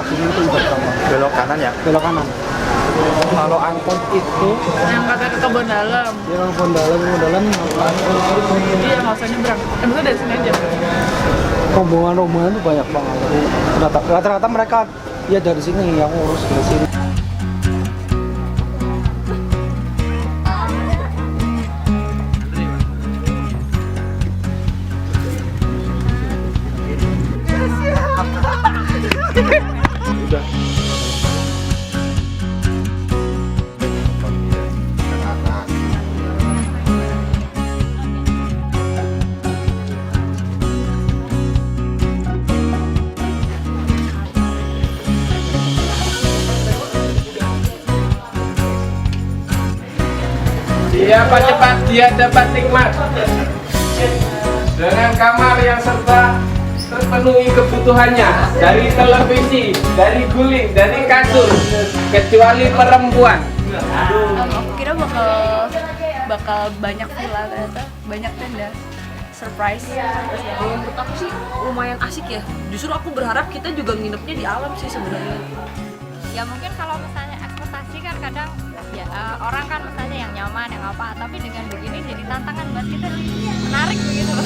arah sini itu udah berapa? Belok kanan ya? Belok kanan. Kalau angkot itu Yang kata ke kebun dalam. ya kebun dalam Iya, nggak usah nyebrang. Maksudnya dari sini aja. rombongan itu banyak banget. Rata-rata mereka ya dari sini yang urus dari sini. Udah. Siapa cepat dia dapat nikmat dengan kamar yang serba terpenuhi kebutuhannya, dari televisi, dari guling, dari kasur, kecuali perempuan. Aku kira bakal banyak villa, ternyata banyak tenda. Surprise. Kalau menurut aku sih lumayan asik ya. Justru aku berharap kita juga nginepnya di alam sih sebenarnya. Ya mungkin kalau misalnya ekspektasi kan kadang ya orang kan misalnya yang nyaman yang apa, tapi dengan begini jadi tantangan buat kita, menarik begitu loh.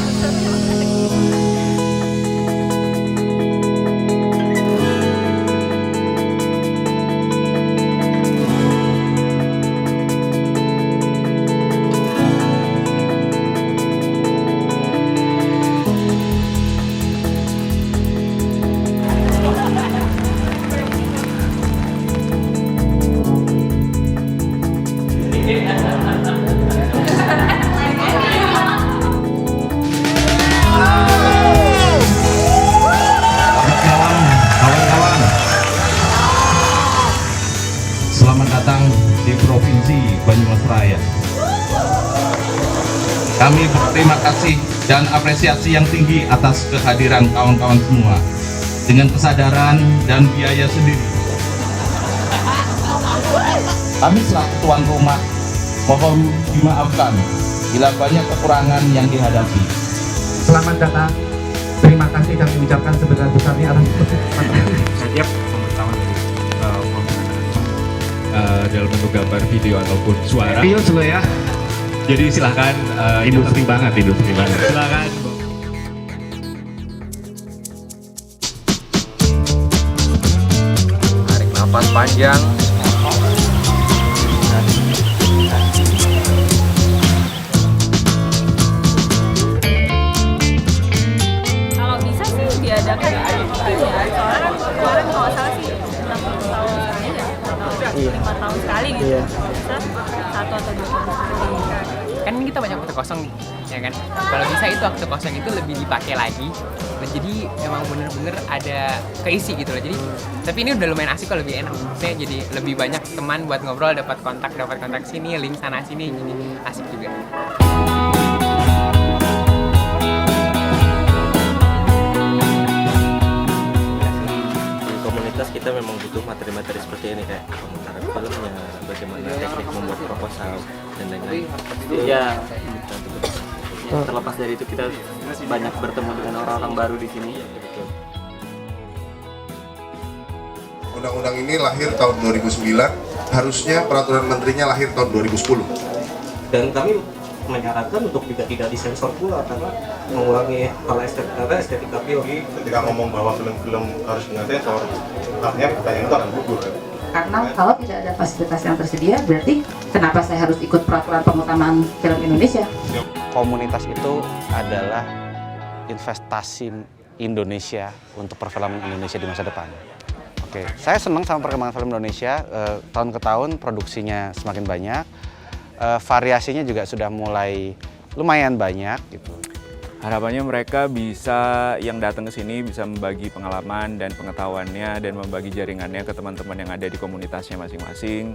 Kawan-kawan, selamat datang di Provinsi Banyumas Raya. Kami berterima kasih dan apresiasi yang tinggi atas kehadiran kawan-kawan semua. Dengan kesadaran dan biaya sendiri, kami selaku tuan rumah mohon dimaafkan bila banyak kekurangan yang dihadapi. Selamat datang. Terima kasih kami ucapkan sebesar-besarnya atas Setiap pemberitahuan dalam bentuk gambar, video ataupun suara. video dulu ya. Jadi silahkan industri banget. Silahkan. Tarik nafas panjang. Kalau bisa sih diadakan ya, soalnya kan kemarin kalau salah sih 60 tahun sekali ya, atau 5 tahun sekali gitu. Iya. Bisa 1 atau 2 tahun sekali. Kan kita banyak waktu kosong nih, ya kan? Kalau bisa itu waktu kosong itu lebih dipakai lagi. Dan jadi emang bener-bener ada keisi gitu loh. Jadi, tapi ini udah lumayan asik kok, lebih enak. Maksudnya jadi lebih banyak teman buat ngobrol, dapat kontak sini, link sana sini, jadi asik juga. Di komunitas kita memang butuh materi-materi seperti ini, kayak pemutaran filmnya, bagaimana teknik membuat proposal dan lain-lain. Ya, terlepas dari itu kita banyak bertemu dengan orang-orang baru di sini. Undang-undang ini lahir tahun 2009, harusnya peraturan menterinya lahir tahun 2010. Dan kami menyarankan untuk juga tidak disensor pula karena mengurangi hal estetika film. Ketika ngomong bahwa film-film harus dengan sensor, artinya pertanyaan itu akan gugur. Karena kalau tidak ada fasilitas yang tersedia, berarti kenapa saya harus ikut peraturan pengutamaan film Indonesia? Komunitas itu adalah investasi Indonesia untuk perfilman Indonesia di masa depan. Oke, saya senang sama perkembangan film Indonesia. Tahun ke tahun produksinya semakin banyak, variasinya juga sudah mulai lumayan banyak gitu. Harapannya mereka bisa, yang datang ke sini bisa membagi pengalaman dan pengetahuannya dan membagi jaringannya ke teman-teman yang ada di komunitasnya masing-masing.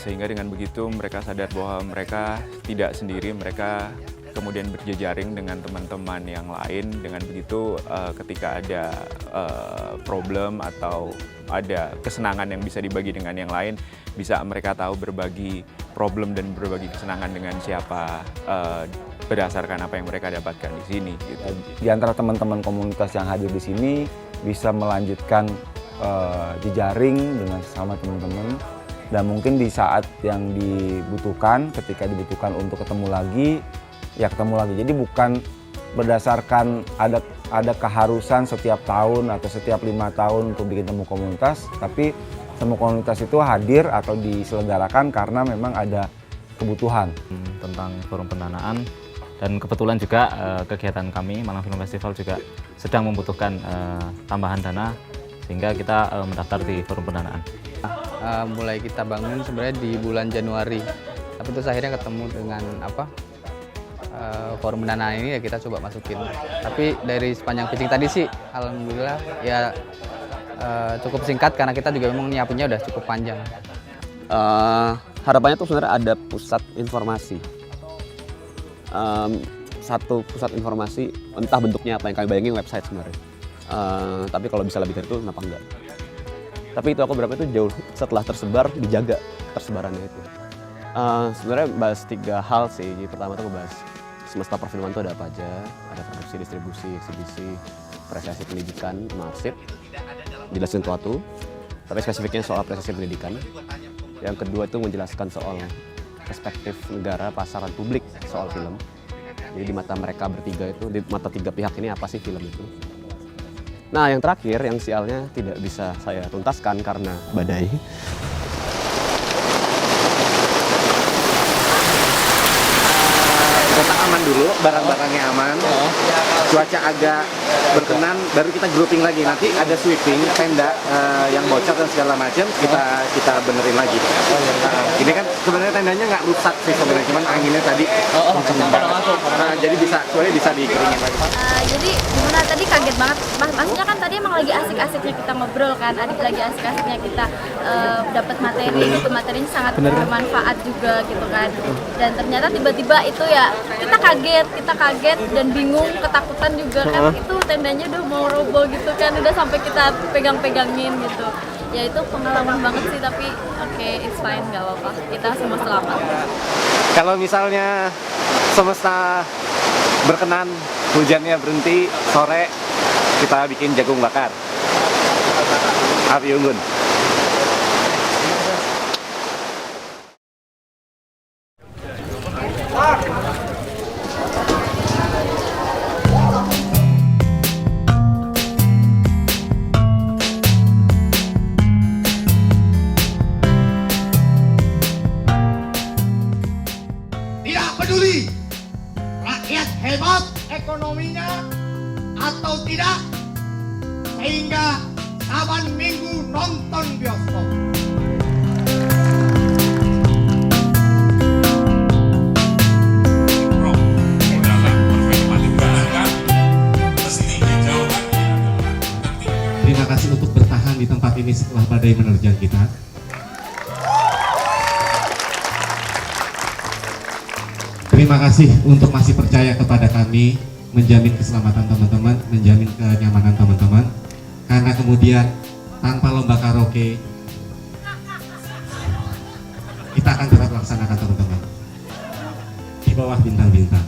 Sehingga dengan begitu mereka sadar bahwa mereka tidak sendiri, mereka kemudian berjejaring dengan teman-teman yang lain. Dengan begitu ketika ada problem atau ada kesenangan yang bisa dibagi dengan yang lain, bisa mereka tahu berbagi problem dan berbagi kesenangan dengan siapa berdasarkan apa yang mereka dapatkan di sini. Gitu. Di antara teman-teman komunitas yang hadir di sini bisa melanjutkan jejaring dengan sama teman-teman, dan mungkin di saat yang dibutuhkan, ketika dibutuhkan untuk ketemu lagi, ya ketemu lagi. Jadi bukan berdasarkan ada keharusan setiap tahun atau setiap 5 tahun untuk bikin temu komunitas, tapi temu komunitas itu hadir atau diselenggarakan karena memang ada kebutuhan. Tentang forum pendanaan, dan kebetulan juga kegiatan kami Malang Film Festival juga sedang membutuhkan tambahan dana, sehingga kita mendaftar di forum pendanaan. Mulai kita bangun sebenarnya di bulan Januari, tapi terus akhirnya ketemu dengan forum pendanaan ini, ya kita coba masukin. Tapi dari sepanjang pitching tadi sih alhamdulillah ya cukup singkat, karena kita juga memang nyiapinnya udah cukup panjang. Harapannya tuh sebenarnya ada pusat informasi, satu pusat informasi, entah bentuknya apa, yang kami bayangin website sebenarnya. Tapi kalau bisa lebih dari itu, kenapa enggak? Tapi itu aku berapa itu jauh setelah tersebar, dijaga persebarannya itu. Sebenarnya bahas 3 hal sih. Jadi pertama tuh bahas semesta perfilman itu ada apa aja, ada produksi, distribusi, eksibisi, apresiasi pendidikan, arsip, jelasin suatu, tapi spesifiknya soal apresiasi pendidikan. Yang kedua itu menjelaskan soal perspektif negara, pasaran publik soal film. Jadi di mata mereka bertiga itu, di mata 3 pihak ini apa sih film itu. Nah yang terakhir, yang sialnya tidak bisa saya tuntaskan karena badai. Kita aman dulu, barang-barangnya aman, cuaca agak berkenan, baru kita grouping lagi. Nanti ada sweeping, tenda yang bocor dan segala macam, kita benerin lagi. Ini kan sebenarnya tendanya nggak rusak sih sebenarnya, cuman anginnya tadi kenceng banget. Jadi bisa dikeringin lagi. Jadi gimana tadi kaget banget, maksudnya kan tadi emang lagi asik-asiknya kita ngobrol kan, lagi asik-asiknya kita dapat materi, itu materinya sangat bermanfaat juga gitu kan. Dan ternyata tiba-tiba itu ya kita kaget dan bingung, ketakutan juga kan, itu tendanya udah mau roboh gitu kan, udah sampai kita pegang-pegangin gitu. Ya itu pengalaman banget sih, tapi oke, it's fine, gak apa-apa, kita semua selamat. Kalau misalnya semesta berkenan, hujannya berhenti, sore kita bikin jagung bakar. Api unggun. Tidak peduli rakyat hebat ekonominya atau tidak, sehingga saban minggu nonton bioskop. Terima kasih untuk bertahan di tempat ini setelah badai menerjang kita. Terima kasih untuk masih percaya kepada kami, menjamin keselamatan teman-teman, menjamin kenyamanan teman-teman. Karena kemudian tanpa lomba karaoke, kita akan tetap laksanakan teman-teman di bawah bintang-bintang.